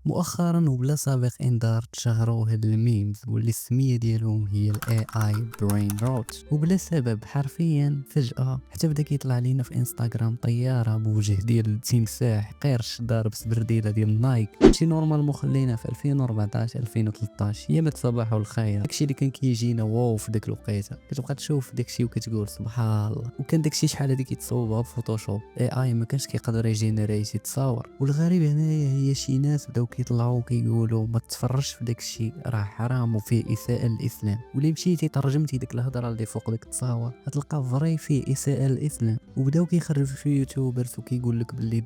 مؤخرا وبلا سابق انذار تشهروا هاد الميمز واللي السميه ديالهم هي الاي اي برين روت، وبلا سبب حرفيا فجأة حتى بدا كيطلع لينا في انستغرام طياره بوجه ديال تمساح قرش ضارب سبرديله ديال نايك. هادشي نورمال مخلينا في 2014 2013 يا صباح الخير. داكشي اللي كان كيجينا واو في ديك الوقيته كتبقى تشوف داكشي وكتقول سبحان الله. وكان داكشي شحال هادي كيتصوبها بفوتوشوب، اي اي ما كانش كيقدر يجينيريتي تصاور. والغريب هنايا هي شي ناس بداو كيطلعوا كيقولوا ما تفرجش في داكشي راه حرام وفيه اساءه للاسلام، واللي مشيتي ترجمتي ديك الهضره اللي فوق ديك التصاور غتلقى فري فيه اساءه للاسلام. وبداو كيخرجوا في يوتيوبرز وكيقول لك باللي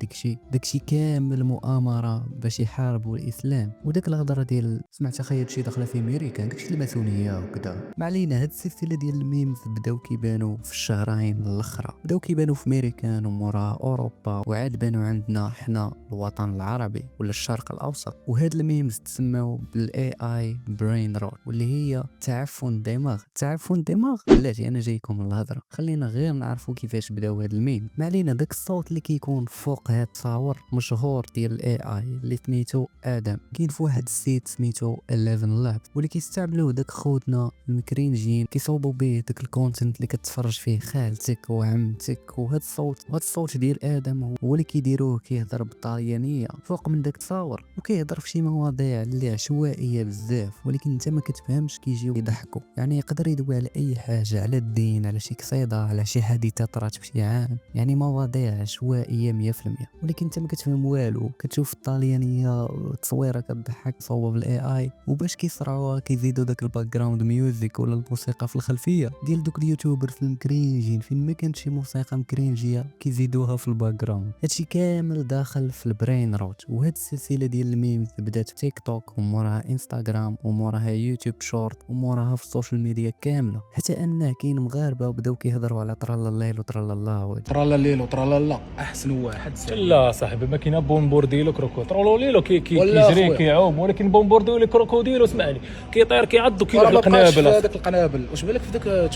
داكشي كامل مؤامره باش يحاربوا الاسلام. وداك الهضره ديال سمعت خير شي داخله في امريكا داكشي الماسونيه وكذا. ما علينا، هاد السلسله ديال الميمز بداو كيبانوا في الشهرين الاخرى، بداو كيبانوا في امريكان وموراها اوروبا، وعاد بانوا عندنا حنا الوطن العربي ولا الشرق الاوسط. وهاد الميمز تسموا بالاي اي برين روت، واللي هي تعفن دماغ. بلاتي انا جايكم الهضره، خلينا غير نعرفوا كيفاش بداو هاد الميم. ما علينا، داك الصوت اللي كيكون فوق هاد التصاور مشهور ديال الاي اي اللي سميتو ادم. كاين في واحد السيت سميتو 11 لاب، واللي كيستعملوه داك خوتنا المكرينجين كيصوبوا به داك الكونتنت اللي كتفرج فيه خالتك وعمتك. وهاد الصوت ديال ادم هو اللي كيديروه كيهضر بالطاليانيه فوق من داك التصاور، وكيهضر في شي مواضيع اللي عشوائيه بزاف ولكن انت ما كتفهمش. كيجيو يضحكوا، يعني يقدر يدوي على اي حاجه، على الدين، على شي قصيده، على شي حادثه طرات في شي عام، يعني مواضيع عشوائيه 100%، ولكن انت ما كتفهم والو. كتشوف الطاليانيه تصويره كتضحك صوب بالاي اي، وباش كيصراوها كيزيدوا داك الباك جراوند ميوزك ولا الموسيقى في الخلفيه ديال دوك اليوتيوبرز المكرينجين. فين ما كانت شي موسيقى مكرينجيه كيزيدوها في الباك جراوند. هادشي كامل داخل في البرين روت. وهاد السلسله ديال الميمز بدات في تيك توك وموراها انستغرام وموراها يوتيوب شورت وموراها في السوشيال ميديا كامله، حتى ان كاين مغاربه وبداو كيهضروا على ترالا الليل وترالا الله ترالا الليل وترالا لا احسن واحد لا صاحبي، ما كاينه بومبورديلو كروكوديلو ولا كيجري أخويا. كيعوم، ولكن بومبورديلو كروكوديلو اسمعني كيطير كيعض وكيروح ما بقاش في القنابل. هذاك القنابل. واش بالك في داك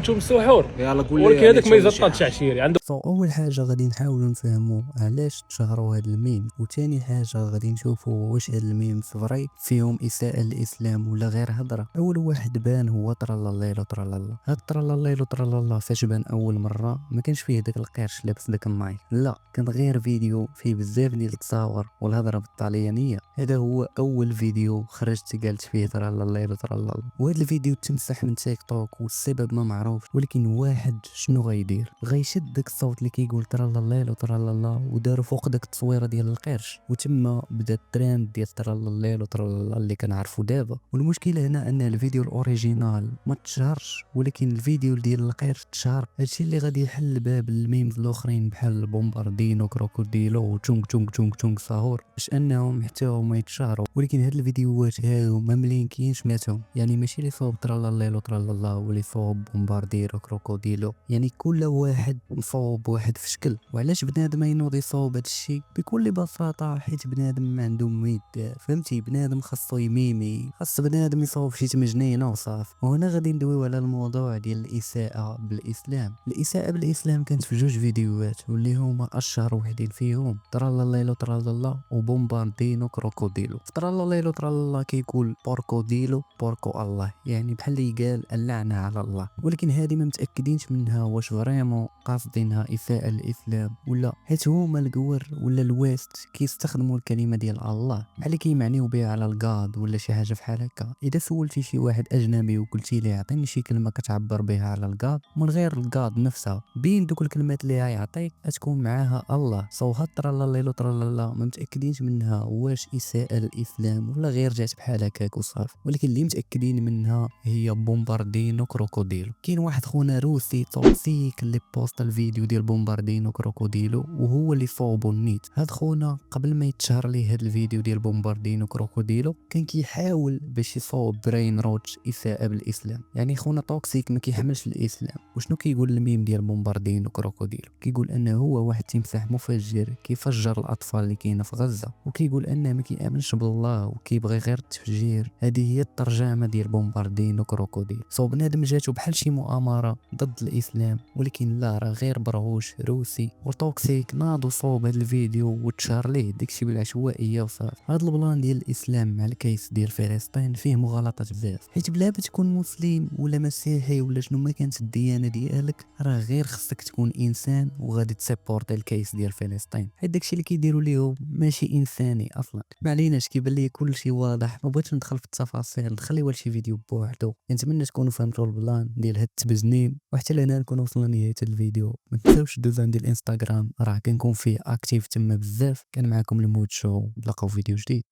توم السحور، يلا قول لي ولكن هذاك ما يعني يزطش عشيري عنده. اول حاجه غادي نحاولوا نفهموا علاش تشهروا هاد الميم، وثاني حاجه غادي نشوفوا واش هاد الميم فري فيهم اساءه للاسلام ولا غير هضره. اول واحد بان هو ترالا الليل وترالا الله. هاد ترالا الليل وترالا الله فاش بان اول مره ما كانش فيه داك القرش لابس داك النايك، لا كان غير فيديو فيه بزاف ديال التصاور والهضره بالطاليانيه. هذا هو اول فيديو خرجت قالت فيه ترالا الليل وترالا الله. وهذا الفيديو تمسح من تيك توك والسبب ما معروف، ولكن واحد شنو غيدير؟ غيشد داك الصوت اللي كيقول ترالا الليل وترالا الله ودارو فوق داك التصويره ديال القرش، وتما بدا الترند ديال ترالا الليل وترالا الله اللي كنعرفو دابا. والمشكله هنا ان الفيديو الاوريجينال ما تشهرش، ولكن الفيديو ديال القرش تشهر. هادشي اللي غادي يحل باب الميمز الاخرين بحال بومباردينو كروكوديلو وتشونغ تشونغ تشونغ تشونغ ساهور باش انهم حتى هما يتشهروا. ولكن هاد الفيديوهات هادو ما ملينكينش ماتهم، يعني ماشي اللي صوب ترالا الليل وترالا الله واللي صوب بومبارديرو كروكوديلو، يعني كل واحد مصوب واحد في شكل. وعلاش بنادم ينوض يصوب هادشي؟ بكل بساطه حيت بنادم ما عنده ميد، فهمتي؟ بنادم خاصو يميمي، خاص بنادم يصوب شي تمجنينه وصافي. وهنا غادي ندويو على الموضوع ديال الاساءه بالاسلام. الاساءه بالاسلام كانت في جوج فيديوهات واللي هما اشهر وحدين فيهم ترالا الليل وترالا الله وبومباردينو كروكوديلو. في ترالا الليل وترالا الله كيقول بوركوديلو بوركو الله، يعني بحال اللي قال اللعنه على الله. ولكن هذه ما متاكدينش منها واش فريمون قاصدينها اساءه للاسلام ولا، حيت هما القور ولا الويست كيستخدموا الكلمه ديال الله بحال اللي كيمعنيو بها على القاد ولا شي حاجه بحال هكا. اذا سولتي شي واحد اجنبي وقلتي ليه عطيني شي كلمه كتعبر بها على القاد من غير القاد نفسها، بين دوك الكلمات اللي غيعطيك تكون معاها الله. سو هاد ترالا الليل وترالا الله ما متاكدينش منها واش اساءه للاسلام ولا غير جات بحال هكاك وصافي، ولكن اللي متاكدين منها هي بومباردينو كروكوديلو. كاين واحد خونا روسي توكسيك اللي بوست الفيديو ديال بومباردينو كروكوديلو وهو اللي صوبو النيت. هاد خونا قبل ما يتشهر ليه هاد الفيديو ديال بومباردينو كروكوديلو كان كيحاول باش يصوب برين روتش اساءه بالاسلام، يعني خونا توكسيك ما كيحملش الاسلام. وشنو كيقول الميم ديال بومباردينو كروكوديلو؟ كيقول انه هو واحد تمساح مفجر كيفجر الاطفال اللي كاينه في غزه، وكيقول انه ما كيامنش بالله وكيبغي غير التفجير. هذه هي الترجمه ديال بومباردينو كروكوديل. سو بنادم جاتو بحال شي مؤامره ضد الاسلام، ولكن لا، راه غير برغوش روسي وتوكسيك ناض وصوب هذا الفيديو وتشهر ليه. داكشي بلا عشوائيه وصافي. هذا البلان ديال الاسلام مع الكيس ديال فلسطين فيه مغالطات بزاف، حيت بلا تكون مسلم ولا مسيحي ولا شنو ما كانت الديانه ديالك، راه غير خصك تكون انسان وغادي تسيبورتي الكيس ديال فلسطين، حيت داكشي اللي كيديروا ليه ماشي انساني اصلا. ما عليناش، كيبان لي كلشي واضح، ما بغيتش ندخل في التفاصيل، نخليوها لشي فيديو بوحدو. نتمنى تكونوا فهمتوا البلان ديال هاد التبزنيم، وحتى لهنا نكون وصلنا لنهايه الفيديو. ما تنساوش دوزو عندي الانستغرام، راه كنكون فيه اكتيف تما بزاف. كان معكم المود شو، نتلاقاو في فيديو جديد.